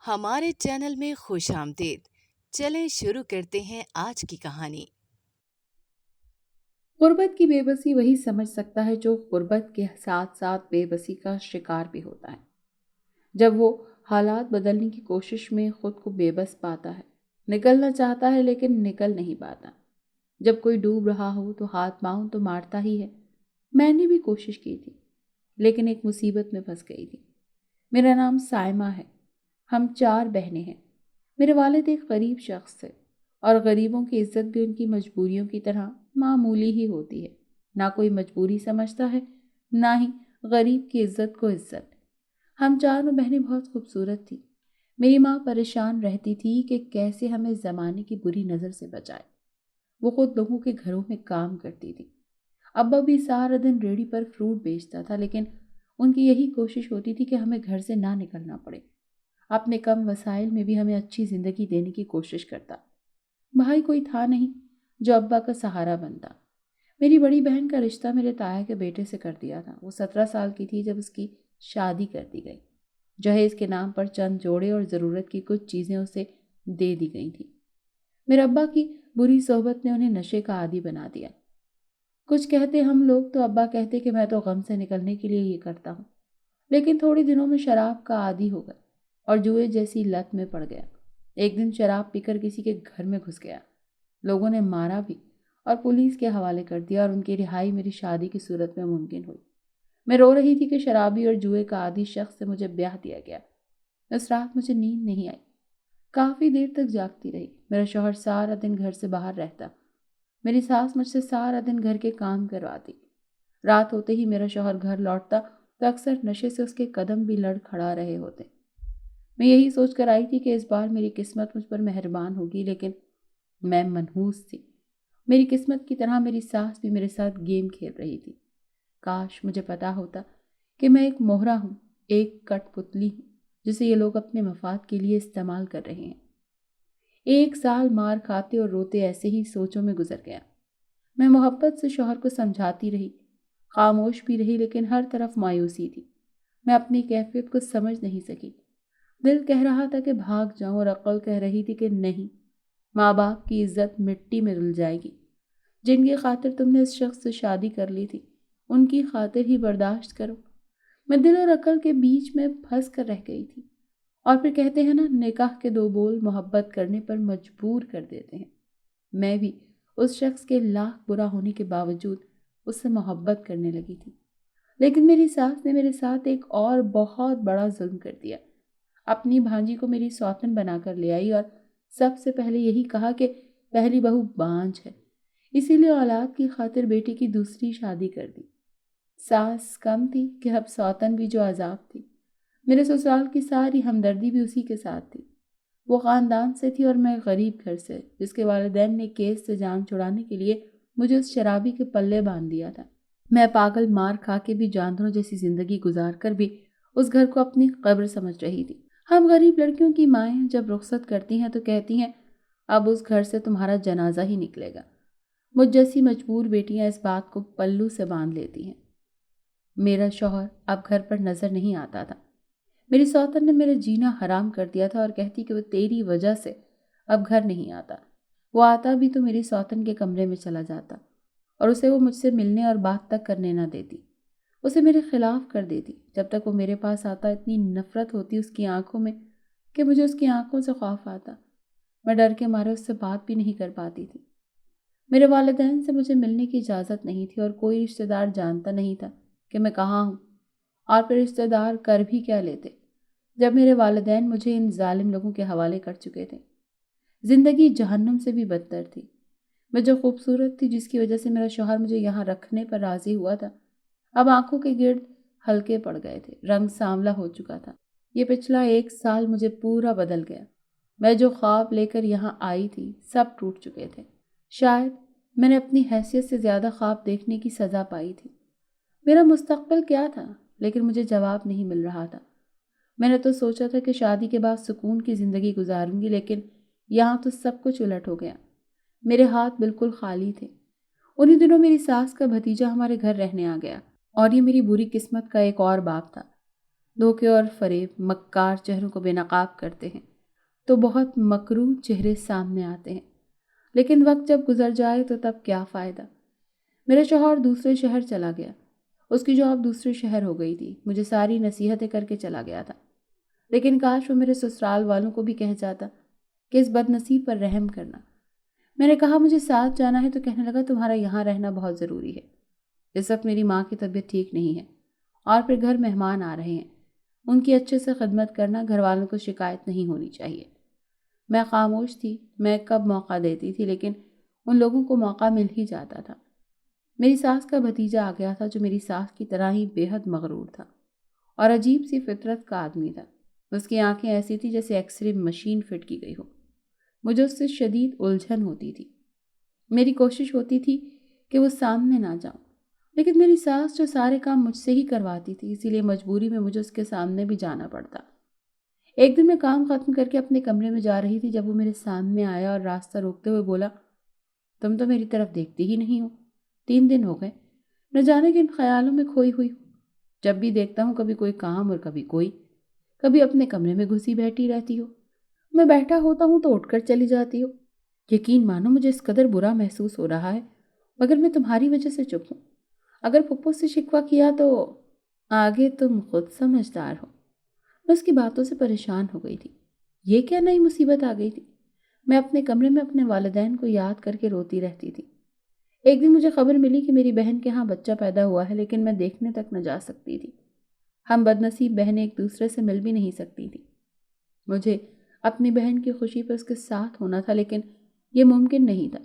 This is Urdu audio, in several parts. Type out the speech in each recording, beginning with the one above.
ہمارے چینل میں خوش آمدید۔ چلیں شروع کرتے ہیں آج کی کہانی۔ غربت کی بے بسی وہی سمجھ سکتا ہے جو غربت کے ساتھ ساتھ بے بسی کا شکار بھی ہوتا ہے۔ جب وہ حالات بدلنے کی کوشش میں خود کو بے بس پاتا ہے، نکلنا چاہتا ہے لیکن نکل نہیں پاتا۔ جب کوئی ڈوب رہا ہو تو ہاتھ پاؤں تو مارتا ہی ہے۔ میں نے بھی کوشش کی تھی، لیکن ایک مصیبت میں پھنس گئی تھی۔ میرا نام سائمہ ہے۔ ہم 4 بہنیں ہیں۔ میرے والد ایک غریب شخص تھے، اور غریبوں کی عزت بھی ان کی مجبوریوں کی طرح معمولی ہی ہوتی ہے۔ نہ کوئی مجبوری سمجھتا ہے، نہ ہی غریب کی عزت کو عزت۔ ہم 4 بہنیں بہت خوبصورت تھیں۔ میری ماں پریشان رہتی تھی کہ کیسے ہمیں زمانے کی بری نظر سے بچائے۔ وہ خود لوگوں کے گھروں میں کام کرتی تھی۔ ابا بھی سارا دن ریڑھی پر فروٹ بیچتا تھا، لیکن ان کی یہی کوشش ہوتی تھی کہ ہمیں گھر سے نہ نکلنا پڑے۔ اپنے کم وسائل میں بھی ہمیں اچھی زندگی دینے کی کوشش کرتا۔ بھائی کوئی تھا نہیں جو ابا کا سہارا بنتا۔ میری بڑی بہن کا رشتہ میرے تایا کے بیٹے سے کر دیا تھا۔ وہ 17 سال کی تھی جب اس کی شادی کر دی گئی۔ جہیز کے نام پر چند جوڑے اور ضرورت کی کچھ چیزیں اسے دے دی گئی تھیں۔ میرے ابا کی بری صحبت نے انہیں نشے کا عادی بنا دیا۔ کچھ کہتے ہم لوگ تو ابا کہتے کہ میں تو غم سے نکلنے کے لیے یہ کرتا ہوں، لیکن تھوڑی دنوں میں شراب کا عادی ہو گیا اور جوئے جیسی لت میں پڑ گیا۔ ایک دن شراب پی کر کسی کے گھر میں گھس گیا۔ لوگوں نے مارا بھی اور پولیس کے حوالے کر دیا، اور ان کی رہائی میری شادی کی صورت میں ممکن ہوئی۔ میں رو رہی تھی کہ شرابی اور جوئے کا عادی شخص سے مجھے بیاہ دیا گیا۔ اس رات مجھے نیند نہیں آئی۔ کافی دیر تک جاگتی رہی۔ میرا شوہر سارا دن گھر سے باہر رہتا۔ میری ساس مجھ سے سارا دن گھر کے کام کرواتی۔ رات ہوتے ہی میرا شوہر گھر لوٹتا تو اکثر نشے سے اس کے قدم بھی لڑ کھڑا رہے ہوتے۔ میں یہی سوچ کر آئی تھی کہ اس بار میری قسمت مجھ پر مہربان ہوگی، لیکن میں منحوس تھی۔ میری قسمت کی طرح میری ساس بھی میرے ساتھ گیم کھیل رہی تھی۔ کاش مجھے پتا ہوتا کہ میں ایک مہرا ہوں، ایک کٹ پتلی ہوں، جسے یہ لوگ اپنے مفاد کے لیے استعمال کر رہے ہیں۔ 1 سال مار کھاتے اور روتے ایسے ہی سوچوں میں گزر گیا۔ میں محبت سے شوہر کو سمجھاتی رہی، خاموش بھی رہی، لیکن ہر طرف مایوسی تھی۔ میں اپنی کیفیت کو سمجھ نہیں سکی۔ دل کہہ رہا تھا کہ بھاگ جاؤں، اور عقل کہہ رہی تھی کہ نہیں، ماں باپ کی عزت مٹی میں دل جائے گی۔ جن کی خاطر تم نے اس شخص سے شادی کر لی تھی، ان کی خاطر ہی برداشت کرو۔ میں دل اور عقل کے بیچ میں پھنس کر رہ گئی تھی۔ اور پھر کہتے ہیں نا، نکاح کے 2 بول محبت کرنے پر مجبور کر دیتے ہیں۔ میں بھی اس شخص کے لاکھ برا ہونے کے باوجود اس سے محبت کرنے لگی تھی۔ لیکن میری ساس نے میرے ساتھ ایک اور بہت بڑا ظلم کر دیا۔ اپنی بھانجی کو میری سوتن بنا کر لے آئی، اور سب سے پہلے یہی کہا کہ پہلی بہو بانجھ ہے، اسی لیے اولاد کی خاطر بیٹی کی دوسری شادی کر دی۔ ساس کم تھی کہ اب سوتن بھی جو عذاب تھی۔ میرے سسرال کی ساری ہمدردی بھی اسی کے ساتھ تھی۔ وہ خاندان سے تھی اور میں غریب گھر سے، جس کے والدین نے کیس سے جان چھڑانے کے لیے مجھے اس شرابی کے پلے باندھ دیا تھا۔ میں پاگل مار کھا کے بھی، جانداروں جیسی زندگی گزار کر بھی اس گھر کو اپنی قبر سمجھ رہی تھی۔ ہم غریب لڑکیوں کی مائیں جب رخصت کرتی ہیں تو کہتی ہیں اب اس گھر سے تمہارا جنازہ ہی نکلے گا۔ مجھ جیسی مجبور بیٹیاں اس بات کو پلو سے باندھ لیتی ہیں۔ میرا شوہر اب گھر پر نظر نہیں آتا تھا۔ میری سوتن نے میرے جینا حرام کر دیا تھا، اور کہتی کہ وہ تیری وجہ سے اب گھر نہیں آتا۔ وہ آتا بھی تو میری سوتن کے کمرے میں چلا جاتا، اور اسے وہ مجھ سے ملنے اور بات تک کرنے نہ دیتی۔ اسے میرے خلاف کر دیتی۔ جب تک وہ میرے پاس آتا اتنی نفرت ہوتی اس کی آنکھوں میں کہ مجھے اس کی آنکھوں سے خوف آتا۔ میں ڈر کے مارے اس سے بات بھی نہیں کر پاتی تھی۔ میرے والدین سے مجھے ملنے کی اجازت نہیں تھی، اور کوئی رشتہ دار جانتا نہیں تھا کہ میں کہاں ہوں، اور پھر رشتہ دار کر بھی کیا لیتے جب میرے والدین مجھے ان ظالم لوگوں کے حوالے کر چکے تھے۔ زندگی جہنم سے بھی بدتر تھی۔ میں جو خوبصورت تھی، جس کی وجہ سے میرا شوہر مجھے یہاں رکھنے پر راضی ہوا تھا، اب آنکھوں کے گرد ہلکے پڑ گئے تھے، رنگ سانولا ہو چکا تھا۔ یہ پچھلا 1 سال مجھے پورا بدل گیا۔ میں جو خواب لے کر یہاں آئی تھی سب ٹوٹ چکے تھے۔ شاید میں نے اپنی حیثیت سے زیادہ خواب دیکھنے کی سزا پائی تھی۔ میرا مستقبل کیا تھا، لیکن مجھے جواب نہیں مل رہا تھا۔ میں نے تو سوچا تھا کہ شادی کے بعد سکون کی زندگی گزاروں گی، لیکن یہاں تو سب کچھ الٹ ہو گیا۔ میرے ہاتھ بالکل خالی تھے۔ انہی دنوں میری ساس کا بھتیجا ہمارے گھر رہنے آ گیا، اور یہ میری بری قسمت کا ایک اور باب تھا۔ دھوکے اور فریب مکار چہروں کو بے نقاب کرتے ہیں تو بہت مکروہ چہرے سامنے آتے ہیں، لیکن وقت جب گزر جائے تو تب کیا فائدہ۔ میرا شوہر دوسرے شہر چلا گیا، اس کی جاب دوسرے شہر ہو گئی تھی، مجھے ساری نصیحتیں کر کے چلا گیا تھا، لیکن کاش وہ میرے سسرال والوں کو بھی کہہ جاتا کہ اس بد نصیب پر رحم کرنا۔ میں نے کہا مجھے ساتھ جانا ہے تو کہنے لگا تمہارا یہاں رہنا بہت ضروری ہے، اس وقت میری ماں کی طبیعت ٹھیک نہیں ہے اور پھر گھر مہمان آ رہے ہیں، ان کی اچھے سے خدمت کرنا، گھر والوں کو شکایت نہیں ہونی چاہیے۔ میں خاموش تھی، میں کب موقع دیتی تھی، لیکن ان لوگوں کو موقع مل ہی جاتا تھا۔ میری ساس کا بھتیجا آ گیا تھا جو میری ساس کی طرح ہی بے حد مغرور تھا اور عجیب سی فطرت کا آدمی تھا۔ اس کی آنکھیں ایسی تھی جیسے ایکس رے مشین فٹ کی گئی ہو۔ مجھے اس سے شدید الجھن ہوتی تھی، میری کوشش ہوتی تھی کہ وہ سامنے نہ جاؤں، لیکن میری ساس جو سارے کام مجھ سے ہی کرواتی تھی، اسی لیے مجبوری میں مجھے اس کے سامنے بھی جانا پڑتا۔ ایک دن میں کام ختم کر کے اپنے کمرے میں جا رہی تھی جب وہ میرے سامنے آیا اور راستہ روکتے ہوئے بولا، تم تو میری طرف دیکھتی ہی نہیں ہو، 3 دن ہو گئے، نہ جانے کن خیالوں میں کھوئی ہوئی ہوں۔ جب بھی دیکھتا ہوں کبھی کوئی کام اور کبھی کوئی، کبھی اپنے کمرے میں گھسی بیٹھی رہتی ہو، میں بیٹھا ہوتا ہوں تو اٹھ کر چلی جاتی ہو۔ یقین مانو مجھے اس قدر برا محسوس ہو رہا ہے مگر میں تمہاری وجہ سے چپ ہوں۔ اگر پھپھو سے شکوہ کیا تو آگے تم خود سمجھدار ہو۔ میں اس کی باتوں سے پریشان ہو گئی تھی، یہ کیا نئی مصیبت آ گئی تھی۔ میں اپنے کمرے میں اپنے والدین کو یاد کر کے روتی رہتی تھی۔ ایک دن مجھے خبر ملی کہ میری بہن کے ہاں بچہ پیدا ہوا ہے، لیکن میں دیکھنے تک نہ جا سکتی تھی۔ ہم بدنصیب بہنیں ایک دوسرے سے مل بھی نہیں سکتی تھی۔ مجھے اپنی بہن کی خوشی پر اس کے ساتھ ہونا تھا، لیکن یہ ممکن نہیں تھا۔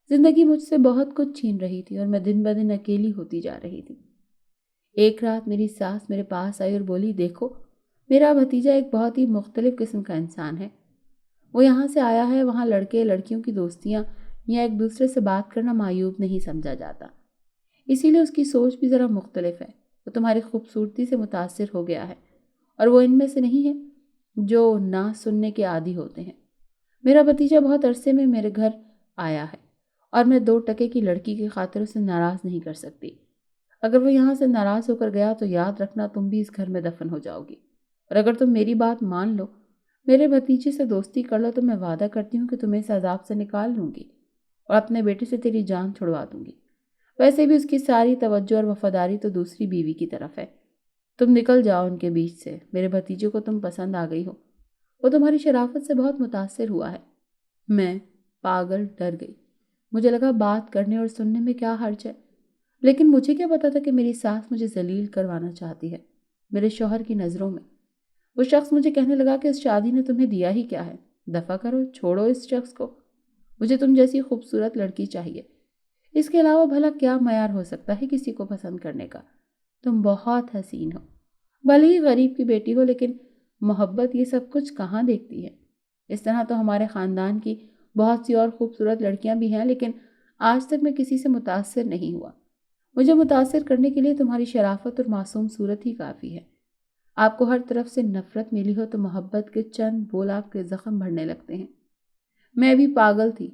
زندگی مجھ سے بہت کچھ چھین رہی تھی اور میں دن بدن اکیلی ہوتی جا رہی تھی۔ ایک رات میری ساس میرے پاس آئی اور بولی، دیکھو میرا بھتیجا ایک بہت ہی مختلف قسم کا انسان ہے۔ وہ یہاں سے آیا ہے، وہاں لڑکے لڑکیوں کی دوستیاں یا ایک دوسرے سے بات کرنا معیوب نہیں سمجھا جاتا، اسی لیے اس کی سوچ بھی ذرا مختلف ہے۔ وہ تمہاری خوبصورتی سے متاثر ہو گیا ہے اور وہ ان میں سے نہیں ہے جو نہ سننے کے عادی ہوتے ہیں۔ میرا بھتیجا بہت عرصے میں میرے گھر آیا ہے اور میں 2 ٹکے کی لڑکی کی خاطر اسے ناراض نہیں کر سکتی۔ اگر وہ یہاں سے ناراض ہو کر گیا تو یاد رکھنا تم بھی اس گھر میں دفن ہو جاؤ گی، اور اگر تم میری بات مان لو، میرے بھتیجے سے دوستی کر لو، تو میں وعدہ کرتی ہوں کہ تمہیں اس عذاب سے نکال لوں گی اور اپنے بیٹے سے تیری جان چھڑوا دوں گی۔ ویسے بھی اس کی ساری توجہ اور وفاداری تو دوسری بیوی کی طرف ہے۔ تم نکل جاؤ ان کے بیچ سے، میرے بھتیجے کو تم پسند آ گئی ہو، وہ تمہاری شرافت سے بہت متاثر ہوا ہے۔ میں پاگل ڈر گئی، مجھے لگا بات کرنے اور سننے میں کیا حرج ہے، لیکن مجھے کیا پتا تھا کہ میری ساس مجھے ذلیل کروانا چاہتی ہے میرے شوہر کی نظروں میں۔ وہ شخص مجھے کہنے لگا کہ اس شادی نے تمہیں دیا ہی کیا ہے، دفع کرو، چھوڑو اس شخص کو، مجھے تم جیسی خوبصورت لڑکی چاہیے، اس کے علاوہ بھلا کیا معیار ہو سکتا ہے کسی کو پسند کرنے کا، تم بہت حسین ہو، بھلے ہی غریب کی بیٹی ہو، لیکن محبت یہ سب کچھ کہاں دیکھتی ہے۔ اس طرح تو ہمارے خاندان کی بہت سی اور خوبصورت لڑکیاں بھی ہیں، لیکن آج تک میں کسی سے متاثر نہیں ہوا۔ مجھے متاثر کرنے کے لیے تمہاری شرافت اور معصوم صورت ہی کافی ہے۔ آپ کو ہر طرف سے نفرت ملی ہو تو محبت کے چند بول آپ کے زخم بھرنے لگتے ہیں۔ میں بھی پاگل تھی،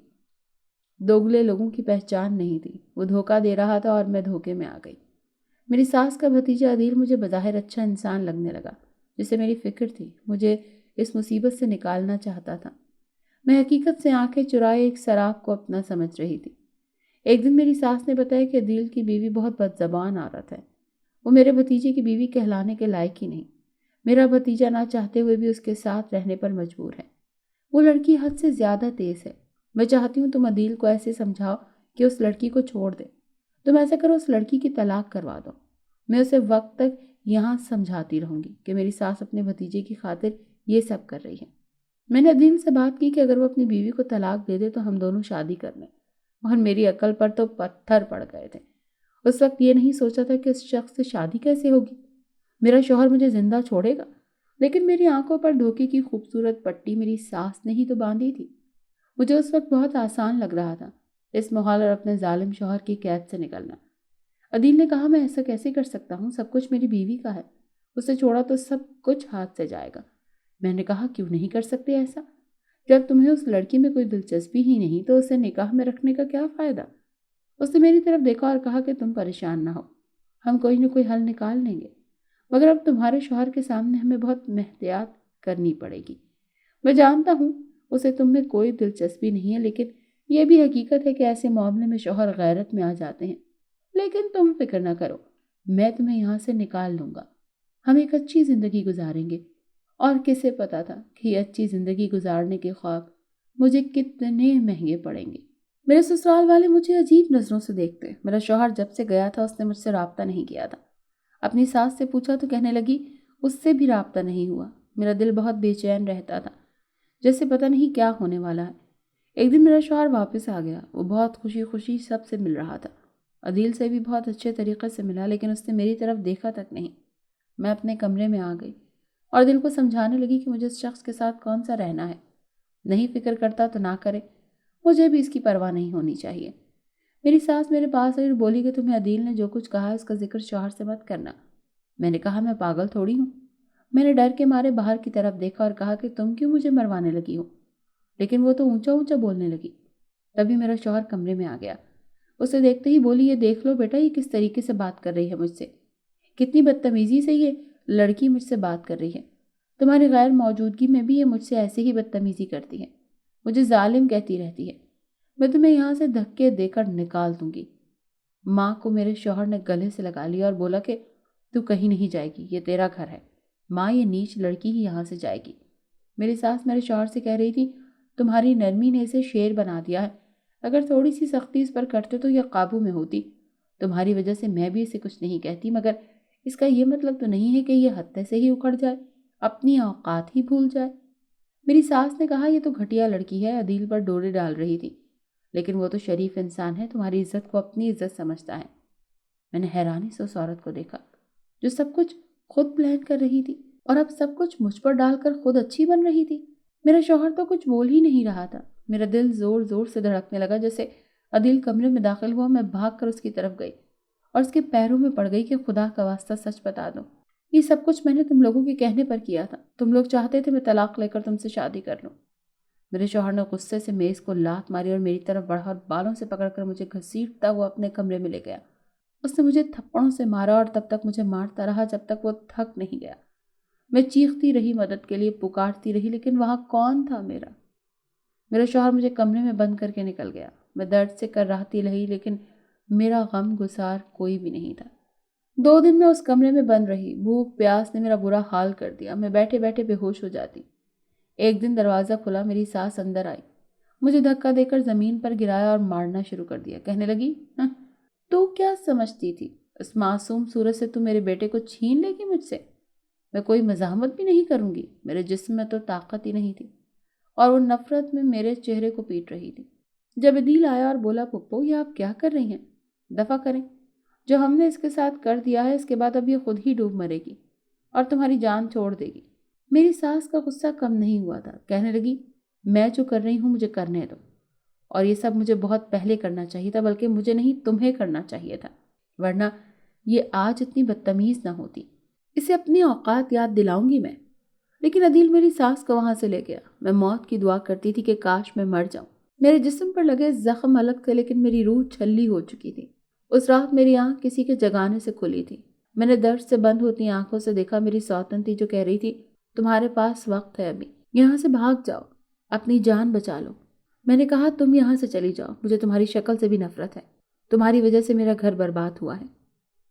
دوگلے لوگوں کی پہچان نہیں تھی، وہ دھوکہ دے رہا تھا اور میں دھوکے میں آ گئی۔ میری ساس کا بھتیجا عدیل مجھے بظاہر اچھا انسان لگنے لگا، جسے میری فکر تھی، مجھے اس مصیبت سے نکالنا چاہتا تھا۔ میں حقیقت سے آنکھیں چرائے ایک سراب کو اپنا سمجھ رہی تھی۔ ایک دن میری ساس نے بتایا کہ عدیل کی بیوی بہت بد زبان عورت ہے، وہ میرے بھتیجے کی بیوی کہلانے کے لائق ہی نہیں۔ میرا بھتیجا نہ چاہتے ہوئے بھی اس کے ساتھ رہنے پر مجبور ہے۔ وہ لڑکی حد سے زیادہ تیز ہے۔ میں چاہتی ہوں تم عدیل کو ایسے سمجھاؤ کہ اس لڑکی کو چھوڑ دے۔ تم ایسا کرو، اس لڑکی کی طلاق کروا دو۔ میں اسے وقت تک یہاں سمجھاتی رہوں گی کہ میری ساس اپنے بھتیجے کی خاطر یہ سب کر رہی ہے۔ میں نے عدیل سے بات کی کہ اگر وہ اپنی بیوی کو طلاق دے دے تو ہم دونوں شادی کر لیں، اور میری عقل پر تو پتھر پڑ گئے تھے۔ اس وقت یہ نہیں سوچا تھا کہ اس شخص سے شادی کیسے ہوگی، میرا شوہر مجھے زندہ چھوڑے گا، لیکن میری آنکھوں پر دھوکے کی خوبصورت پٹی میری ساس نے ہی تو باندھی تھی۔ مجھے اس وقت بہت آسان لگ رہا تھا اس محال اور اپنے ظالم شوہر کی قید سے نکلنا۔ عدیل نے کہا، میں ایسا کیسے کر سکتا ہوں، سب کچھ میری بیوی کا ہے، اسے چھوڑا تو سب کچھ ہاتھ سے جائے گا۔ میں نے کہا، کیوں نہیں کر سکتے ایسا؟ جب تمہیں اس لڑکی میں کوئی دلچسپی ہی نہیں تو اسے نکاح میں رکھنے کا کیا فائدہ؟ اس نے میری طرف دیکھا اور کہا کہ تم پریشان نہ ہو، ہم کوئی نہ کوئی حل نکال لیں گے۔ مگر اب تمہارے شوہر کے سامنے ہمیں بہت محتاط کرنی پڑے گی۔ میں جانتا ہوں اسے تم میں کوئی دلچسپی نہیں ہے، لیکن یہ بھی حقیقت ہے کہ ایسے معاملے میں شوہر غیرت میں آ جاتے ہیں۔ لیکن تم فکر نہ کرو، میں تمہیں یہاں سے نکال لوں گا۔ ہم ایک اچھی زندگی گزاریں گے۔ اور کسے پتا تھا کہ یہ اچھی زندگی گزارنے کے خواب مجھے کتنے مہنگے پڑیں گے۔ میرے سسرال والے مجھے عجیب نظروں سے دیکھتے۔ میرا شوہر جب سے گیا تھا اس نے مجھ سے رابطہ نہیں کیا تھا۔ اپنی ساس سے پوچھا تو کہنے لگی اس سے بھی رابطہ نہیں ہوا۔ میرا دل بہت بے چین رہتا تھا، جیسے پتہ نہیں کیا ہونے والا ہے۔ ایک دن میرا شوہر واپس آ گیا۔ وہ بہت خوشی خوشی سب سے مل رہا تھا۔ عدیل سے بھی بہت اچھے طریقے سے ملا، لیکن اس نے میری طرف دیکھا تک نہیں۔ میں اپنے کمرے میں آ گئی اور دل کو سمجھانے لگی کہ مجھے اس شخص کے ساتھ کون سا رہنا ہے۔ نہیں فکر کرتا تو نہ کرے، مجھے بھی اس کی پرواہ نہیں ہونی چاہیے۔ میری ساس میرے پاس آئی اور بولی کہ تمہیں عدیل نے جو کچھ کہا ہے اس کا ذکر شوہر سے مت کرنا۔ میں نے کہا میں پاگل تھوڑی ہوں۔ میں نے ڈر کے مارے باہر کی طرف دیکھا اور کہا کہ تم کیوں مجھے مروانے لگی ہو؟ لیکن وہ تو اونچا اونچا بولنے لگی۔ تبھی میرا شوہر کمرے میں آ گیا۔ اسے دیکھتے ہی بولی یہ دیکھ لو بیٹا، یہ کس طریقے سے بات کر رہی ہے مجھ سے، کتنی بدتمیزی سے یہ لڑکی مجھ سے بات کر رہی ہے۔ تمہاری غیر موجودگی میں بھی یہ مجھ سے ایسے ہی بدتمیزی کرتی ہے، مجھے ظالم کہتی رہتی ہے۔ میں تمہیں یہاں سے دھکے دے کر نکال دوں گی۔ ماں کو میرے شوہر نے گلے سے لگا لیا اور بولا کہ تو کہیں نہیں جائے گی، یہ تیرا گھر ہے۔ ماں یہ نیچ لڑکی ہی یہاں سے جائے گی۔ میری ساس میرے شوہر سے کہہ رہی تھی تمہاری نرمی نے اسے شیر بنا دیا ہے، اگر تھوڑی سی سختی اس پر کرتے تو یہ قابو میں ہوتی۔ تمہاری وجہ سے میں بھی اسے کچھ نہیں کہتی، مگر اس کا یہ مطلب تو نہیں ہے کہ یہ حتّے سے ہی اکھڑ جائے، اپنی اوقات ہی بھول جائے۔ میری ساس نے کہا یہ تو گھٹیا لڑکی ہے، عدیل پر ڈورے ڈال رہی تھی، لیکن وہ تو شریف انسان ہے، تمہاری عزت کو اپنی عزت سمجھتا ہے۔ میں نے حیرانی سے اس عورت کو دیکھا جو سب کچھ خود پلان کر رہی تھی اور اب سب کچھ مجھ پر ڈال کر خود اچھی بن رہی تھی۔ میرا شوہر تو کچھ بول ہی نہیں رہا تھا۔ میرا دل زور زور سے دھڑکنے لگا۔ جیسے عدیل کمرے میں داخل ہوا میں بھاگ کر اس کی طرف گئی اور اس کے پیروں میں پڑ گئی کہ خدا کا واسطہ سچ بتا دو، یہ سب کچھ میں نے تم لوگوں کے کہنے پر کیا تھا۔ تم لوگ چاہتے تھے میں طلاق لے کر تم سے شادی کر لوں۔ میرے شوہر نے غصے سے میز کو لات ماری اور میری طرف بڑھا اور بالوں سے پکڑ کر مجھے گھسیٹتا ہوا اپنے کمرے میں لے گیا۔ اس نے مجھے تھپڑوں سے مارا اور تب تک مجھے مارتا رہا جب تک وہ تھک نہیں گیا۔ میں چیختی رہی، مدد کے لیے پکارتی رہی، لیکن وہاں کون تھا میرا شوہر مجھے کمرے میں بند کر کے نکل گیا۔ میں درد سے کراہتی رہی، لیکن میرا غم گسار کوئی بھی نہیں تھا۔ 2 دن میں اس کمرے میں بند رہی۔ بھوک پیاس نے میرا برا حال کر دیا، میں بیٹھے بیٹھے بے ہوش ہو جاتی۔ ایک دن دروازہ کھلا، میری ساس اندر آئی، مجھے دھکا دے کر زمین پر گرایا اور مارنا شروع کر دیا۔ کہنے لگی تو کیا سمجھتی تھی اس معصوم صورت سے تو میرے بیٹے کو چھین لے گی مجھ سے؟ میں کوئی مزاحمت بھی نہیں کروں گی، میرے جسم میں تو طاقت ہی نہیں تھی اور وہ نفرت میں میرے چہرے کو پیٹ رہی تھی۔ جب عدیل آیا اور بولا پھپھو یہ آپ کیا کر رہی ہیں؟ دفع کریں، جو ہم نے اس کے ساتھ کر دیا ہے اس کے بعد اب یہ خود ہی ڈوب مرے گی اور تمہاری جان چھوڑ دے گی۔ میری ساس کا غصہ کم نہیں ہوا تھا، کہنے لگی میں جو کر رہی ہوں مجھے کرنے دو، اور یہ سب مجھے بہت پہلے کرنا چاہیے تھا، بلکہ مجھے نہیں تمہیں کرنا چاہیے تھا، ورنہ یہ آج اتنی بدتمیز نہ ہوتی۔ اسے اپنی اوقات یاد دلاؤں گی میں۔ لیکن عدیل میری ساس کو وہاں سے لے گیا۔ میں موت کی دعا کرتی تھی کہ کاش میں مر جاؤں۔ میرے جسم پر لگے زخم الگ تھے، لیکن میری روح چھلی ہو چکی تھی۔ اس رات میری آنکھ کسی کے جگانے سے کھلی تھی۔ میں نے درد سے بند ہوتی آنکھوں سے دیکھا میری سوتن تھی جو کہہ رہی تھی تمہارے پاس وقت ہے ابھی، یہاں سے بھاگ جاؤ، اپنی جان بچا لو۔ میں نے کہا تم یہاں سے چلی جاؤ، مجھے تمہاری شکل سے بھی نفرت ہے، تمہاری وجہ سے میرا گھر برباد ہوا ہے۔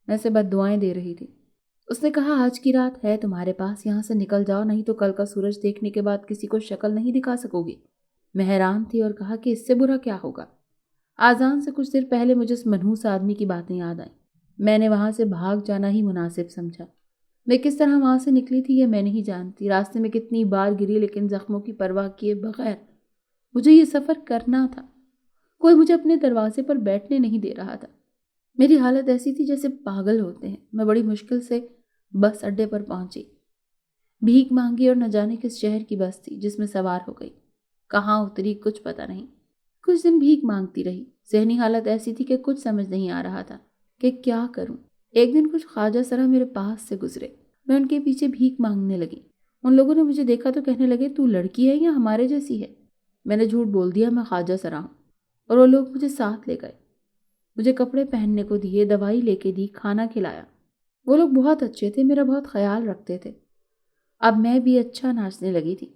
میں اسے بد دعائیں دے رہی تھی۔ اس نے کہا آج کی رات ہے تمہارے پاس، یہاں سے نکل جاؤ، نہیں تو کل کا سورج دیکھنے کے بعد کسی کو شکل نہیں دکھا سکو گی۔ میں حیران تھی اور کہا کہ اس سے برا کیا ہوگا؟ آذان سے کچھ دیر پہلے مجھے اس منحوس آدمی کی باتیں یاد آئیں۔ میں نے وہاں سے بھاگ جانا ہی مناسب سمجھا۔ میں کس طرح وہاں سے نکلی تھی یہ میں نہیں جانتی، راستے میں کتنی بار گری، لیکن زخموں کی پرواہ کیے بغیر مجھے یہ سفر کرنا تھا۔ کوئی مجھے اپنے دروازے پر بیٹھنے نہیں دے رہا تھا۔ میری حالت ایسی تھی جیسے پاگل ہوتے ہیں۔ میں بڑی مشکل سے بس اڈے پر پہنچی، بھیک مانگی اور نہ جانے کس شہر کی بس تھی جس میں سوار ہو گئی، کہاں اتری کچھ پتہ نہیں۔ کچھ دن بھیک مانگتی رہی۔ ذہنی حالت ایسی تھی کہ کچھ سمجھ نہیں آ رہا تھا کہ کیا کروں۔ ایک دن کچھ خواجہ سرا میرے پاس سے گزرے، میں ان کے پیچھے بھیک مانگنے لگی۔ ان لوگوں نے مجھے دیکھا تو کہنے لگے تو لڑکی ہے یا ہمارے جیسی ہے؟ میں نے جھوٹ بول دیا میں خواجہ سرا ہوں، اور وہ لوگ مجھے ساتھ لے گئے، مجھے کپڑے پہننے کو دیے، دوائی لے کے دی، کھانا کھلایا۔ وہ لوگ بہت اچھے تھے، میرا بہت خیال رکھتے تھے۔ اب میں بھی اچھا ناچنے لگی تھی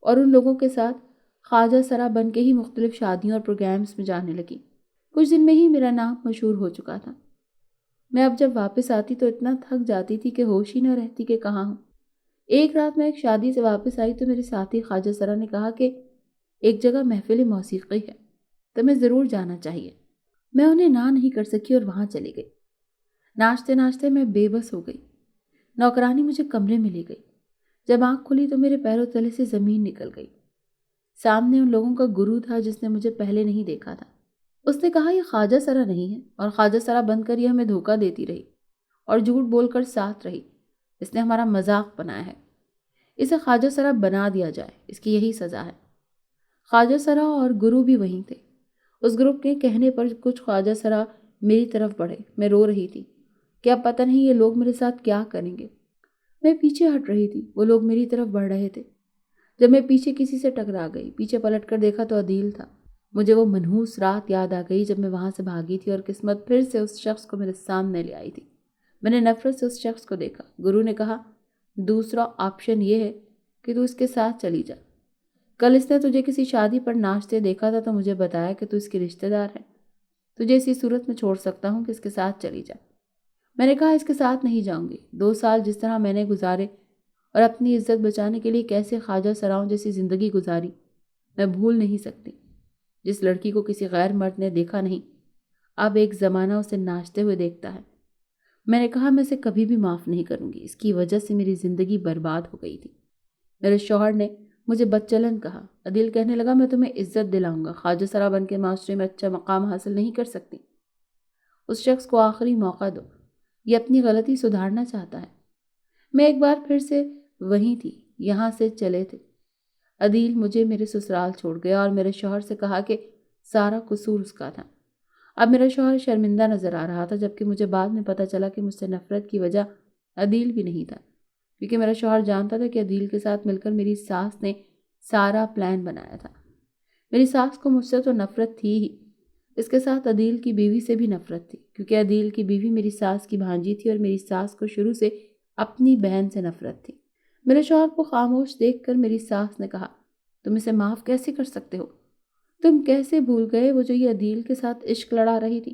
اور ان لوگوں کے ساتھ خواجہ سرا بن کے ہی مختلف شادیوں اور پروگرامز میں جانے لگی۔ کچھ دن میں ہی میرا نام مشہور ہو چکا تھا۔ میں اب جب واپس آتی تو اتنا تھک جاتی تھی کہ ہوش ہی نہ رہتی کہ کہاں ہوں۔ ایک رات میں ایک شادی سے واپس آئی تو میرے ساتھی خواجہ سرا نے کہا کہ ایک جگہ محفل موسیقی ہے، تمہیں ضرور جانا چاہیے۔ میں انہیں نہ نہیں کر سکی اور وہاں چلی گئی۔ ناچتے ناچتے میں بے بس ہو گئی۔ نوکرانی مجھے کمرے میں لے گئی۔ جب آنکھ کھلی تو میرے پیروں تلے سے زمین نکل گئی۔ سامنے ان لوگوں کا گرو تھا جس نے مجھے پہلے نہیں دیکھا تھا۔ اس نے کہا یہ خواجہ سرا نہیں ہے، اور خواجہ سرا بن کر یہ ہمیں دھوکہ دیتی رہی اور جھوٹ بول کر ساتھ رہی۔ اس نے ہمارا مذاق بنایا ہے، اسے خواجہ سرا بنا دیا جائے، اس کی یہی سزا ہے۔ خواجہ سرا اور گرو بھی وہیں تھے۔ اس گروپ کے کہنے پر کچھ خواجہ سرا میری طرف بڑھے۔ میں رو رہی تھی کہ اب پتہ نہیں یہ لوگ میرے ساتھ کیا کریں گے۔ میں پیچھے ہٹ رہی تھی، وہ لوگ میری طرف بڑھ رہے تھے۔ جب میں پیچھے کسی سے ٹکرا گئی، پیچھے پلٹ کر دیکھا تو عدیل تھا۔ مجھے وہ منحوس رات یاد آ گئی جب میں وہاں سے بھاگی تھی اور قسمت پھر سے اس شخص کو میرے سامنے لے آئی تھی۔ میں نے نفرت سے اس شخص کو دیکھا۔ گرو نے کہا دوسرا آپشن یہ ہے کہ تو اس کے ساتھ چلی جا۔ کل اس نے تجھے کسی شادی پر ناچتے دیکھا تھا تو مجھے بتایا کہ تو اس کی رشتہ دار ہے۔ تجھے اسی صورت میں چھوڑ سکتا ہوں کہ اس کے ساتھ چلی جا۔ میں نے کہا اس کے ساتھ نہیں جاؤں گی۔ 2 سال جس طرح میں نے گزارے اور اپنی عزت بچانے کے لیے کیسے خواجہ سراؤں جیسی زندگی گزاری میں بھول نہیں سکتی۔ جس لڑکی کو کسی غیر مرد نے دیکھا نہیں، اب ایک زمانہ اسے ناچتے ہوئے دیکھتا ہے۔ میں نے کہا میں اسے کبھی بھی معاف نہیں کروں گی، اس کی وجہ سے میری زندگی برباد ہو گئی تھی۔ میرے شوہر نے مجھے بدچلن کہا۔ عدیل کہنے لگا میں تمہیں عزت دلاؤں گا، خواجہ سرا بن کے معاشرے میں اچھا مقام حاصل نہیں کر سکتی۔ اس شخص کو آخری موقع دو، یہ اپنی غلطی سدھارنا چاہتا ہے۔ میں ایک بار پھر سے وہیں تھی، یہاں سے چلے تھے۔ عدیل مجھے میرے سسرال چھوڑ گیا اور میرے شوہر سے کہا کہ سارا قصور اس کا تھا۔ اب میرا شوہر شرمندہ نظر آ رہا تھا، جبکہ مجھے بعد میں پتہ چلا کہ مجھ سے نفرت کی وجہ عدیل بھی نہیں تھا، کیونکہ میرا شوہر جانتا تھا کہ عدیل کے ساتھ مل کر میری ساس نے سارا پلان بنایا تھا۔ میری ساس کو مجھ سے تو نفرت تھی ہی، اس کے ساتھ عدیل کی بیوی سے بھی نفرت تھی، کیونکہ عدیل کی بیوی میری ساس کی بھانجی تھی اور میری ساس کو شروع سے اپنی بہن سے نفرت تھی۔ میرے شوہر کو خاموش دیکھ کر میری ساس نے کہا تم اسے معاف کیسے کر سکتے ہو؟ تم کیسے بھول گئے وہ جو یہ عدیل کے ساتھ عشق لڑا رہی تھی؟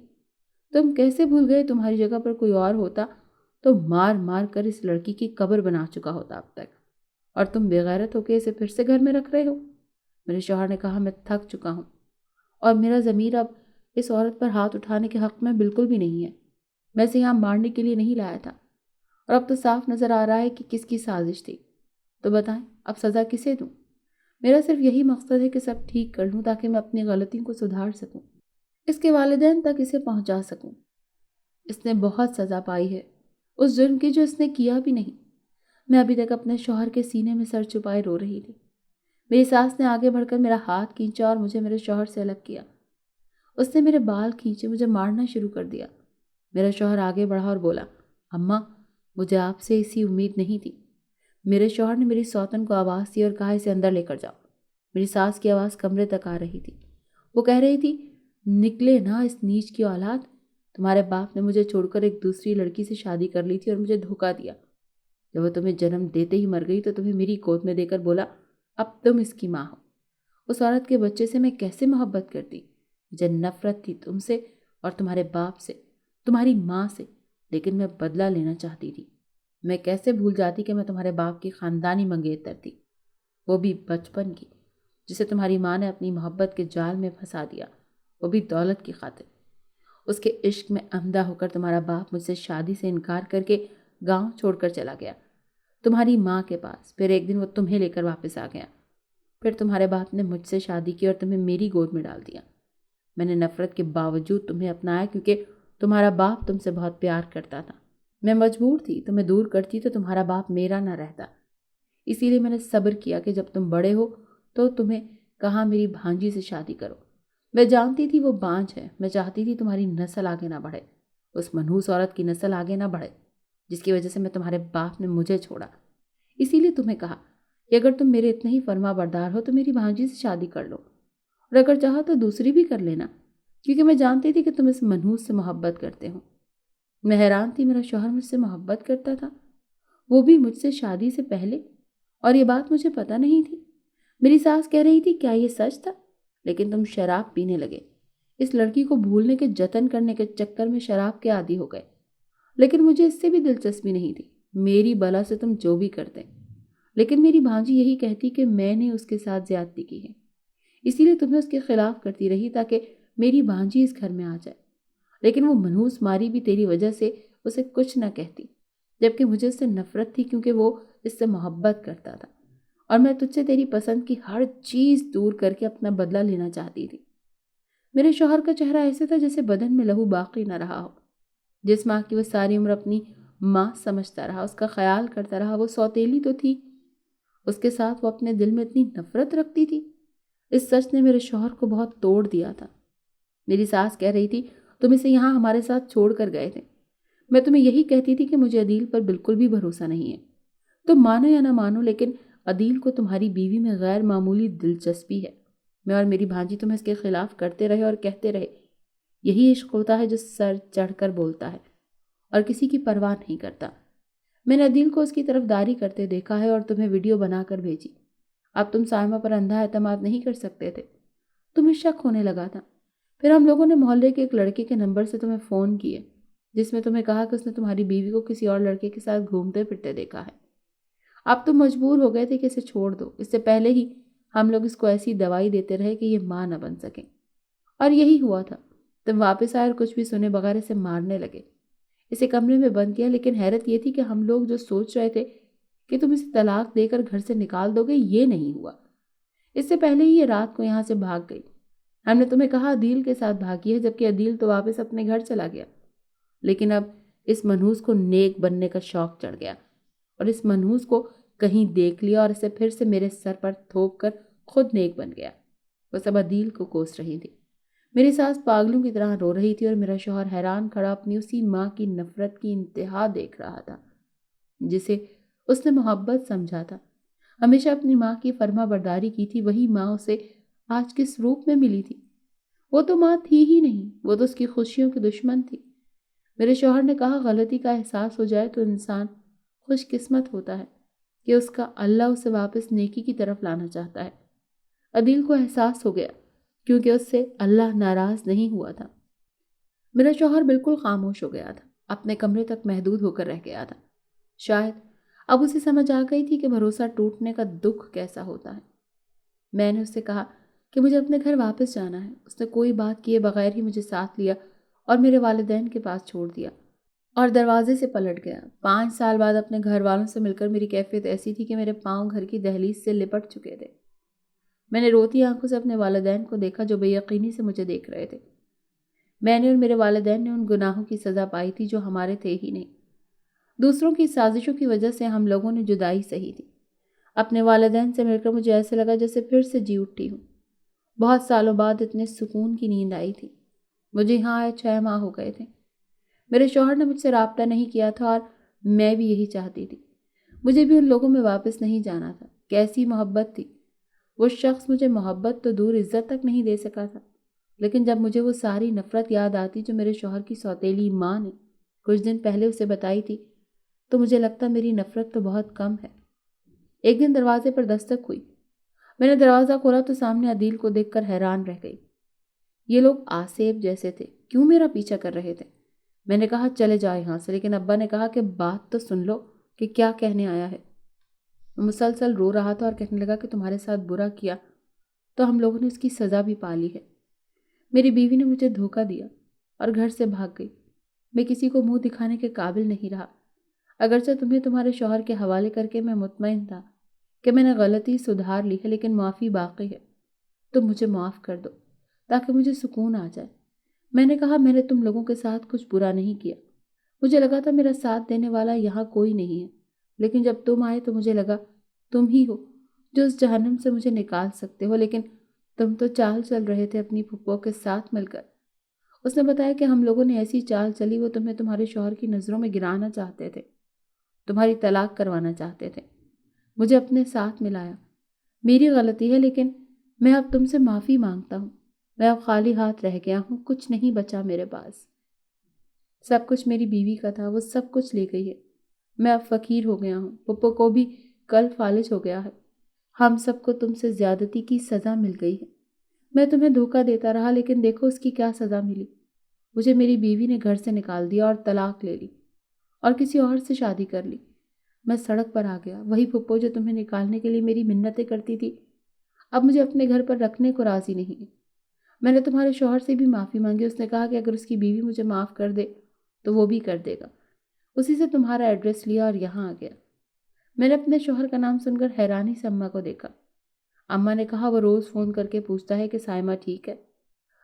تم کیسے بھول گئے تمہاری جگہ پر کوئی اور ہوتا تو مار مار کر اس لڑکی کی قبر بنا چکا ہوتا اب تک، اور تم بے غیرت ہو کے اسے پھر سے گھر میں رکھ رہے ہو؟ میرے شوہر نے کہا میں تھک چکا ہوں اور میرا ضمیر اب اس عورت پر ہاتھ اٹھانے کے حق میں بالکل بھی نہیں ہے۔ میں اسے یہاں مارنے کے لیے نہیں لایا تھا، اور اب تو صاف نظر آ رہا ہے کہ کس کی سازش تھی۔ تو بتائیں اب سزا کسے دوں؟ میرا صرف یہی مقصد ہے کہ سب ٹھیک کر لوں تاکہ میں اپنی غلطیوں کو سدھار سکوں، اس کے والدین تک اسے پہنچا سکوں۔ اس نے بہت سزا پائی ہے اس جرم کی جو اس نے کیا بھی نہیں۔ میں ابھی تک اپنے شوہر کے سینے میں سر چھپائے رو رہی تھی۔ میری ساس نے آگے بڑھ کر میرا ہاتھ کھینچا اور مجھے میرے شوہر سے الگ کیا۔ اس نے میرے بال کھینچے، مجھے مارنا شروع کر دیا۔ میرا شوہر آگے بڑھا اور بولا اماں مجھے آپ سے ایسی امید نہیں تھی۔ میرے شوہر نے میری سوتن کو آواز دی اور کہا اسے اندر لے کر جاؤ۔ میری ساس کی آواز کمرے تک آ رہی تھی، وہ کہہ رہی تھی نکلے نا اس نیچ کی اولاد، تمہارے باپ نے مجھے چھوڑ کر ایک دوسری لڑکی سے شادی کر لی تھی اور مجھے دھوکہ دیا۔ جب وہ تمہیں جنم دیتے ہی مر گئی تو تمہیں میری گود میں دے کر بولا اب تم اس کی ماں ہو۔ اس عورت کے بچے سے میں کیسے محبت کرتی؟ مجھے نفرت تھی تم سے اور تمہارے باپ سے، تمہاری ماں سے، لیکن میں بدلہ لینا چاہتی تھی۔ میں کیسے بھول جاتی کہ میں تمہارے باپ کی خاندانی منگیتر تھی، وہ بھی بچپن کی، جسے تمہاری ماں نے اپنی محبت کے جال میں پھنسا دیا، وہ بھی دولت کی خاطر۔ اس کے عشق میں عمدہ ہو کر تمہارا باپ مجھ سے شادی سے انکار کر کے گاؤں چھوڑ کر چلا گیا تمہاری ماں کے پاس۔ پھر ایک دن وہ تمہیں لے کر واپس آ گیا۔ پھر تمہارے باپ نے مجھ سے شادی کی اور تمہیں میری گود میں ڈال دیا۔ میں نے نفرت کے باوجود تمہیں اپنایا کیونکہ تمہارا باپ تم سے بہت پیار کرتا تھا۔ میں مجبور تھی، تمہیں دور کرتی تو تمہارا باپ میرا نہ رہتا، اسی لیے میں نے صبر کیا کہ جب تم بڑے ہو تو تمہیں کہا میری بھانجی سے شادی کرو۔ میں جانتی تھی وہ بانجھ ہے، میں چاہتی تھی تمہاری نسل آگے نہ بڑھے، اس منحوس عورت کی نسل آگے نہ بڑھے جس کی وجہ سے میں تمہارے باپ نے مجھے چھوڑا۔ اسی لیے تمہیں کہا کہ اگر تم میرے اتنے ہی فرما بردار ہو تو میری بھانجی سے شادی کر لو، اور اگر چاہو تو دوسری بھی کر لینا، کیونکہ میں جانتی تھی کہ تم اس منحوس سے محبت کرتے ہو۔ میں حیران تھی، میرا شوہر مجھ سے محبت کرتا تھا، وہ بھی مجھ سے شادی سے پہلے، اور یہ بات مجھے پتہ نہیں تھی۔ میری ساس کہہ رہی تھی کیا یہ سچ تھا؟ لیکن تم شراب پینے لگے، اس لڑکی کو بھولنے کے جتن کرنے کے چکر میں شراب کے عادی ہو گئے۔ لیکن مجھے اس سے بھی دلچسپی نہیں تھی، میری بلا سے تم جو بھی کرتے۔ لیکن میری بھانجی یہی کہتی کہ میں نے اس کے ساتھ زیادتی کی ہے، اسی لیے تمہیں اس کے خلاف کرتی رہی تاکہ میری بھانجی اس گھر میں آ جائے۔ لیکن وہ منحوس ماری بھی تیری وجہ سے اسے کچھ نہ کہتی، جبکہ مجھے اس سے نفرت تھی کیونکہ وہ اس سے محبت کرتا تھا، اور میں تجھ سے تیری پسند کی ہر چیز دور کر کے اپنا بدلہ لینا چاہتی تھی۔ میرے شوہر کا چہرہ ایسے تھا جیسے بدن میں لہو باقی نہ رہا ہو۔ جس ماں کی وہ ساری عمر اپنی ماں سمجھتا رہا، اس کا خیال کرتا رہا، وہ سوتیلی تو تھی، اس کے ساتھ وہ اپنے دل میں اتنی نفرت رکھتی تھی۔ اس سچ نے میرے شوہر کو بہت توڑ دیا تھا۔ میری ساس کہہ رہی تھی تم اسے یہاں ہمارے ساتھ چھوڑ کر گئے تھے۔ میں تمہیں یہی کہتی تھی کہ مجھے عدیل پر بالکل بھی بھروسہ نہیں ہے۔ تم مانو یا نہ مانو، لیکن عدیل کو تمہاری بیوی میں غیر معمولی دلچسپی ہے۔ میں اور میری بھانجی تمہیں اس کے خلاف کرتے رہے اور کہتے رہے، یہی عشق ہوتا ہے جو سر چڑھ کر بولتا ہے اور کسی کی پرواہ نہیں کرتا۔ میں نے عدیل کو اس کی طرف داری کرتے دیکھا ہے اور تمہیں ویڈیو بنا کر بھیجی۔ اب تم سائمہ پر اندھا اعتماد نہیں کر سکتے تھے، تمہیں شک ہونے لگا تھا۔ پھر ہم لوگوں نے محلے کے ایک لڑکے کے نمبر سے تمہیں فون کیے، جس میں تمہیں کہا کہ اس نے تمہاری بیوی کو کسی اور لڑکے کے ساتھ گھومتے پھرتے دیکھا ہے۔ اب تم مجبور ہو گئے تھے کہ اسے چھوڑ دو۔ اس سے پہلے ہی ہم لوگ اس کو ایسی دوائی دیتے رہے کہ یہ ماں نہ بن سکیں، اور یہی ہوا تھا۔ تم واپس آئے اور کچھ بھی سنے بغیر اسے مارنے لگے، اسے کمرے میں بند کیا۔ لیکن حیرت یہ تھی کہ ہم لوگ جو سوچ رہے تھے کہ تم اسے طلاق دے کر گھر سے نکال دو گے، یہ نہیں ہوا۔ اس سے پہلے ہی یہ رات کو یہاں سے بھاگ گئی۔ ہم نے تمہیں کہا عدیل کے ساتھ بھاگی ہے، جبکہ عدیل تو واپس اپنے گھر چلا گیا۔ لیکن اب اس منحوس کو نیک بننے کا شوق چڑھ گیا، اور اس منحوس کو کہیں دیکھ لیا اور اسے پھر سے میرے سر پر تھوپ کر خود نیک بن گیا۔ وہ سب عدیل کو کوس رہی تھی۔ میری ساس پاگلوں کی طرح رو رہی تھی، اور میرا شوہر حیران کھڑا اپنی اسی ماں کی نفرت کی انتہا دیکھ رہا تھا، جسے اس نے محبت سمجھا تھا، ہمیشہ اپنی ماں کی فرما برداری کی تھی۔ وہی ماں اسے آج کس روپ میں ملی تھی؟ وہ تو ماں تھی ہی نہیں، وہ تو اس کی خوشیوں کی دشمن تھی۔ میرے شوہر نے کہا غلطی کا احساس ہو جائے تو انسان خوش قسمت ہوتا ہے کہ اس کا اللہ اسے واپس نیکی کی طرف لانا چاہتا ہے۔ عدیل کو احساس ہو گیا کیونکہ اس سے اللہ ناراض نہیں ہوا تھا۔ میرا شوہر بالکل خاموش ہو گیا تھا، اپنے کمرے تک محدود ہو کر رہ گیا تھا۔ شاید اب اسے سمجھ آ گئی تھی کہ بھروسہ ٹوٹنے کا دکھ کیسا ہوتا ہے۔ میں نے اس سے کہا کہ مجھے اپنے گھر واپس جانا ہے۔ اس نے کوئی بات کیے بغیر ہی مجھے ساتھ لیا اور میرے والدین کے پاس چھوڑ دیا اور دروازے سے پلٹ گیا۔ 5 سال بعد اپنے گھر والوں سے مل کر میری کیفیت ایسی تھی کہ میرے پاؤں گھر کی دہلیز سے لپٹ چکے تھے۔ میں نے روتی آنکھوں سے اپنے والدین کو دیکھا جو بے یقینی سے مجھے دیکھ رہے تھے۔ میں نے اور میرے والدین نے ان گناہوں کی سزا پائی تھی جو ہمارے تھے ہی نہیں۔ دوسروں کی سازشوں کی وجہ سے ہم لوگوں نے جدائی سہی تھی۔ اپنے والدین سے مل کر مجھے ایسے لگا جیسے پھر سے جی اٹھی ہوں۔ بہت سالوں بعد اتنے سکون کی نیند آئی تھی۔ مجھے یہاں آئے 6 ماہ ہو گئے تھے۔ میرے شوہر نے مجھ سے رابطہ نہیں کیا تھا اور میں بھی یہی چاہتی تھی۔ مجھے بھی ان لوگوں میں واپس نہیں جانا تھا۔ کیسی محبت تھی! وہ شخص مجھے محبت تو دور عزت تک نہیں دے سکا تھا، لیکن جب مجھے وہ ساری نفرت یاد آتی جو میرے شوہر کی سوتیلی ماں نے کچھ دن پہلے اسے بتائی تھی، تو مجھے لگتا میری نفرت تو بہت کم ہے۔ ایک دن دروازے پر دستک ہوئی۔ میں نے دروازہ کھولا تو سامنے عدیل کو دیکھ کر حیران رہ گئی۔ یہ لوگ آسیب جیسے تھے، کیوں میرا پیچھا کر رہے تھے؟ میں نے کہا چلے جاؤ یہاں سے، لیکن ابا نے کہا کہ بات تو سن لو کہ کیا کہنے آیا ہے۔ وہ مسلسل رو رہا تھا اور کہنے لگا کہ تمہارے ساتھ برا کیا تو ہم لوگوں نے اس کی سزا بھی پا لی ہے۔ میری بیوی نے مجھے دھوکہ دیا اور گھر سے بھاگ گئی۔ میں کسی کو منہ دکھانے کے قابل نہیں رہا۔ اگرچہ تمہیں تمہارے شوہر کے حوالے کر کے میں مطمئن تھا کہ میں نے غلطی سدھار لی ہے، لیکن معافی باقی ہے۔ تم مجھے معاف کر دو تاکہ مجھے سکون آ جائے۔ میں نے کہا میں نے تم لوگوں کے ساتھ کچھ برا نہیں کیا۔ مجھے لگا تھا میرا ساتھ دینے والا یہاں کوئی نہیں ہے، لیکن جب تم آئے تو مجھے لگا تم ہی ہو جو اس جہنم سے مجھے نکال سکتے ہو، لیکن تم تو چال چل رہے تھے اپنی پھپھو کے ساتھ مل کر۔ اس نے بتایا کہ ہم لوگوں نے ایسی چال چلی، وہ تمہیں تمہارے شوہر کی نظروں میں گرانا چاہتے تھے، تمہاری طلاق کروانا چاہتے تھے، مجھے اپنے ساتھ ملایا۔ میری غلطی ہے، لیکن میں اب تم سے معافی مانگتا ہوں۔ میں اب خالی ہاتھ رہ گیا ہوں، کچھ نہیں بچا میرے پاس۔ سب کچھ میری بیوی کا تھا، وہ سب کچھ لے گئی ہے۔ میں اب فقیر ہو گیا ہوں، پپو کو بھی کل فالج ہو گیا ہے۔ ہم سب کو تم سے زیادتی کی سزا مل گئی ہے۔ میں تمہیں دھوکہ دیتا رہا، لیکن دیکھو اس کی کیا سزا ملی۔ مجھے میری بیوی نے گھر سے نکال دیا اور طلاق لے لی اور کسی اور سے شادی کر لی۔ میں سڑک پر آ گیا۔ وہی پھپھو جو تمہیں نکالنے کے لیے میری منتیں کرتی تھی، اب مجھے اپنے گھر پر رکھنے کو راضی نہیں ہے۔ میں نے تمہارے شوہر سے بھی معافی مانگی، اس نے کہا کہ اگر اس کی بیوی مجھے معاف کر دے تو وہ بھی کر دے گا۔ اسی سے تمہارا ایڈریس لیا اور یہاں آ گیا۔ میں نے اپنے شوہر کا نام سن کر حیرانی سے اماں کو دیکھا۔ اماں نے کہا وہ روز فون کر کے پوچھتا ہے کہ سائمہ ٹھیک ہے۔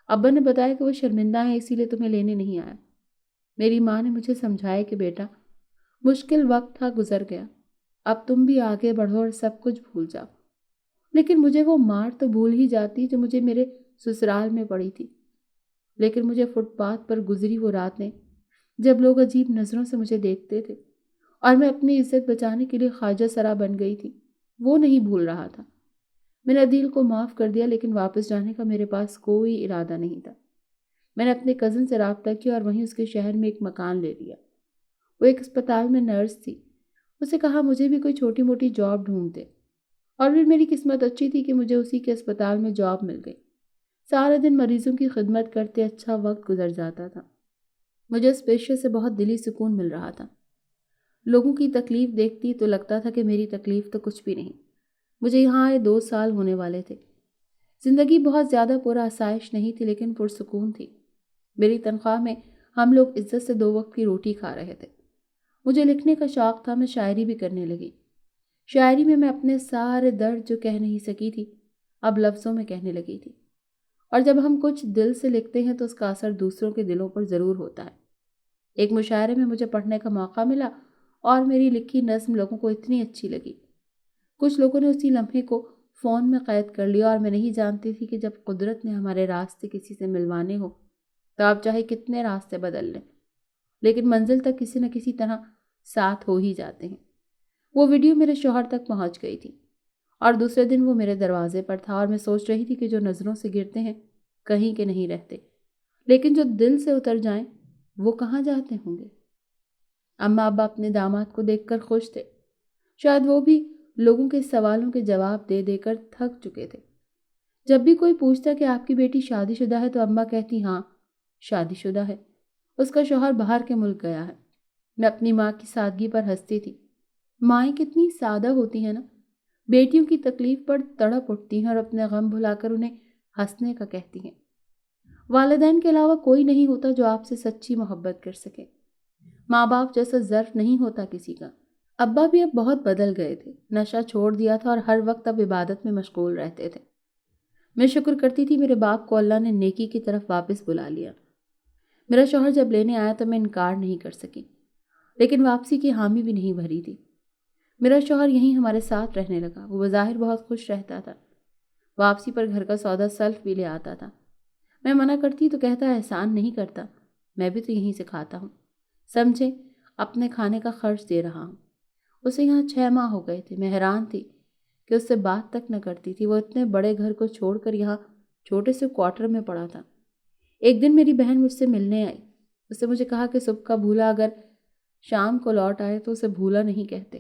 ابا نے بتایا کہ وہ شرمندہ ہے، اسی لیے تمہیں لینے نہیں آیا۔ میری ماں نے مجھے سمجھایا کہ بیٹا، مشکل وقت تھا، گزر گیا، اب تم بھی آگے بڑھو اور سب کچھ بھول جاؤ۔ لیکن مجھے وہ مار تو بھول ہی جاتی جو مجھے میرے سسرال میں پڑی تھی۔ لیکن مجھے فٹ پاتھ پر گزری وہ راتیں جب لوگ عجیب نظروں سے مجھے دیکھتے تھے اور میں اپنی عزت بچانے کے لیے خواجہ سرا بن گئی تھی، وہ نہیں بھول رہا تھا۔ میں نے عدیل کو معاف کر دیا، لیکن واپس جانے کا میرے پاس کوئی ارادہ نہیں تھا۔ میں نے اپنے کزن سے رابطہ کیا اور وہیں اس کے شہر میں ایک مکان لے لیا۔ وہ ایک اسپتال میں نرس تھی۔ اسے کہا مجھے بھی کوئی چھوٹی موٹی جاب ڈھونڈ دے، اور پھر میری قسمت اچھی تھی کہ مجھے اسی کے اسپتال میں جاب مل گئی۔ سارے دن مریضوں کی خدمت کرتے اچھا وقت گزر جاتا تھا۔ مجھے اس پیشے سے بہت دلی سکون مل رہا تھا۔ لوگوں کی تکلیف دیکھتی تو لگتا تھا کہ میری تکلیف تو کچھ بھی نہیں۔ مجھے یہاں آئے 2 سال ہونے والے تھے۔ زندگی بہت زیادہ پرآسائش نہیں تھی، لیکن پرسکون تھی۔ میری تنخواہ میں ہم لوگ عزت سے 2 وقت کی روٹی کھا رہے تھے۔ مجھے لکھنے کا شوق تھا، میں شاعری بھی کرنے لگی۔ شاعری میں اپنے سارے درد جو کہہ نہیں سکی تھی، اب لفظوں میں کہنے لگی تھی۔ اور جب ہم کچھ دل سے لکھتے ہیں تو اس کا اثر دوسروں کے دلوں پر ضرور ہوتا ہے۔ ایک مشاعرے میں مجھے پڑھنے کا موقع ملا اور میری لکھی نظم لوگوں کو اتنی اچھی لگی۔ کچھ لوگوں نے اسی لمحے کو فون میں قید کر لیا، اور میں نہیں جانتی تھی کہ جب قدرت نے ہمارے راستے کسی سے ملوانے ہو تو آپ چاہے کتنے راستے بدل لیں، لیکن منزل تک کسی نہ کسی طرح ساتھ ہو ہی جاتے ہیں۔ وہ ویڈیو میرے شوہر تک پہنچ گئی تھی، اور دوسرے دن وہ میرے دروازے پر تھا، اور میں سوچ رہی تھی کہ جو نظروں سے گرتے ہیں کہیں کے نہیں رہتے، لیکن جو دل سے اتر جائیں وہ کہاں جاتے ہوں گے۔ اماں ابا اپنے داماد کو دیکھ کر خوش تھے۔ شاید وہ بھی لوگوں کے سوالوں کے جواب دے دے کر تھک چکے تھے۔ جب بھی کوئی پوچھتا کہ آپ کی بیٹی شادی شدہ ہے تو اماں کہتی ہاں شادی شدہ ہے، اس کا شوہر باہر کے ملک گیا ہے۔ میں اپنی ماں کی سادگی پر ہنستی تھی۔ مائیں کتنی سادہ ہوتی ہیں نا، بیٹیوں کی تکلیف پر تڑپ اٹھتی ہیں اور اپنے غم بھلا کر انہیں ہنسنے کا کہتی ہیں۔ والدین کے علاوہ کوئی نہیں ہوتا جو آپ سے سچی محبت کر سکے۔ ماں باپ جیسا ظرف نہیں ہوتا کسی کا۔ ابا بھی اب بہت بدل گئے تھے، نشہ چھوڑ دیا تھا اور ہر وقت اب عبادت میں مشغول رہتے تھے۔ میں شکر کرتی تھی میرے باپ کو اللہ نے نیکی کی طرف واپس بلا لیا۔ میرا شوہر جب لینے آیا تو میں انکار نہیں کر سکی، لیکن واپسی کی حامی بھی نہیں بھری تھی۔ میرا شوہر یہیں ہمارے ساتھ رہنے لگا۔ وہ بظاہر بہت خوش رہتا تھا، واپسی پر گھر کا سودا سلف بھی لے آتا تھا۔ میں منع کرتی تو کہتا احسان نہیں کرتا، میں بھی تو یہیں سے کھاتا ہوں، سمجھے، اپنے کھانے کا خرچ دے رہا ہوں۔ اسے یہاں 6 ماہ ہو گئے تھے۔ میں حیران تھی کہ اس سے بات تک نہ کرتی تھی۔ وہ اتنے بڑے گھر کو چھوڑ کر یہاں چھوٹے سے کوارٹر میں پڑا تھا۔ ایک دن میری بہن مجھ سے ملنے آئی۔ اس نے مجھے کہا کہ صبح کا بھولا اگر شام کو لوٹ آئے تو اسے بھولا نہیں کہتے۔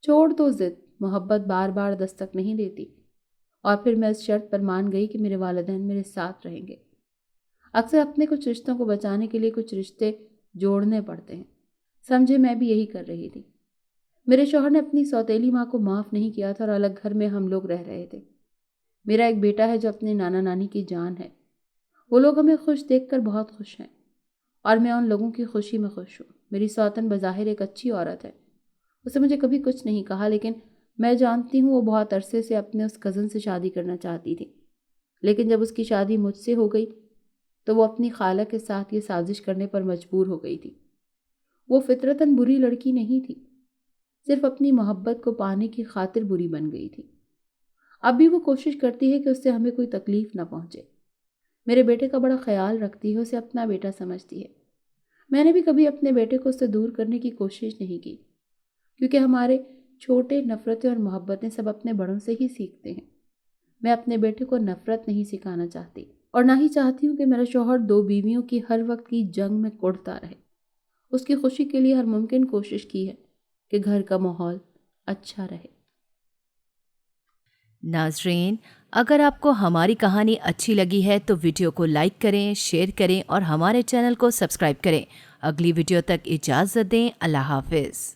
چھوڑ دو ضد، محبت بار بار دستک نہیں دیتی۔ اور پھر میں اس شرط پر مان گئی کہ میرے والدین میرے ساتھ رہیں گے۔ اکثر اپنے کچھ رشتوں کو بچانے کے لیے کچھ رشتے جوڑنے پڑتے ہیں، سمجھے، میں بھی یہی کر رہی تھی۔ میرے شوہر نے اپنی سوتیلی ماں کو معاف نہیں کیا تھا اور الگ گھر میں ہم لوگ رہ رہے تھے۔ میرا ایک بیٹا ہے جو اپنے نانا نانی کی جان ہے۔ وہ لوگ ہمیں خوش دیکھ کر بہت خوش ہیں، اور میں ان لوگوں کی خوشی میں خوش ہوں۔ میری سوتن بظاہر ایک اچھی عورت ہے۔ اسے مجھے کبھی کچھ نہیں کہا، لیکن میں جانتی ہوں وہ بہت عرصے سے اپنے اس کزن سے شادی کرنا چاہتی تھی، لیکن جب اس کی شادی مجھ سے ہو گئی تو وہ اپنی خالہ کے ساتھ یہ سازش کرنے پر مجبور ہو گئی تھی۔ وہ فطرتاً بری لڑکی نہیں تھی، صرف اپنی محبت کو پانے کی خاطر بری بن گئی تھی۔ اب بھی وہ کوشش کرتی ہے کہ اس سے ہمیں کوئی تکلیف نہ پہنچے۔ میرے بیٹے کا بڑا خیال رکھتی ہے، اسے اپنا بیٹا سمجھتی ہے۔ میں نے بھی کبھی اپنے بیٹے کو اس سے دور کرنے کی کوشش نہیں کی، کیونکہ ہمارے چھوٹے نفرتیں اور محبتیں سب اپنے بڑوں سے ہی سیکھتے ہیں۔ میں اپنے بیٹے کو نفرت نہیں سکھانا چاہتی، اور نہ ہی چاہتی ہوں کہ میرا شوہر 2 بیویوں کی ہر وقت کی جنگ میں کڑتا رہے۔ اس کی خوشی کے لیے ہر ممکن کوشش کی ہے کہ گھر کا ماحول اچھا رہے۔ ناظرین، اگر آپ کو ہماری کہانی اچھی لگی ہے تو ویڈیو کو لائک کریں، شیئر کریں اور ہمارے چینل کو سبسکرائب کریں۔ اگلی ویڈیو تک اجازت دیں۔ اللہ حافظ۔